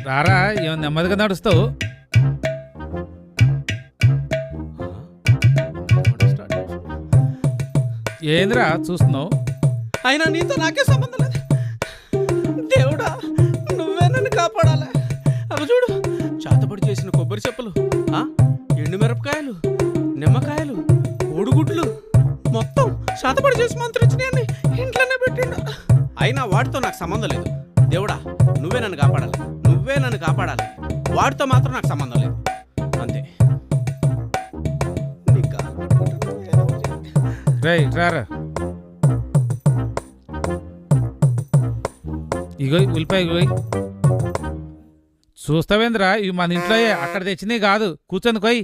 రారా ఏమో నెమ్మదిగా నడుస్తావు. ఏంద్రా చూస్తున్నావు? అయినా నీతో నాకే సంబంధం లేదు. దేవుడా నువ్వే నన్ను కాపాడాలి. అవి చూడు, చేతబడి చేసిన కొబ్బరి చెప్పులు, ఎండుమిరపకాయలు, నిమ్మకాయలు, కోడిగుడ్లు మొత్తం చేతబడి చేసి మంత్రించినాయని ఇంట్లోనే పెట్టిండు. అయినా వాటితో నాకు సంబంధం లేదు. దేవుడా నువ్వే నన్ను కాపాడాలి, నువ్వే నన్ను కాపాడాలి. వాటితో మాత్రం నాకు సంబంధం లేదు. అంతే. రేయ్ రారా, ఇగో ఉల్లిపాయ ఇగో. చూస్తావేంద్రా, ఇవి మన ఇంట్లో అక్కడ తెచ్చినవి కాదు. కూర్చొని కొయ్.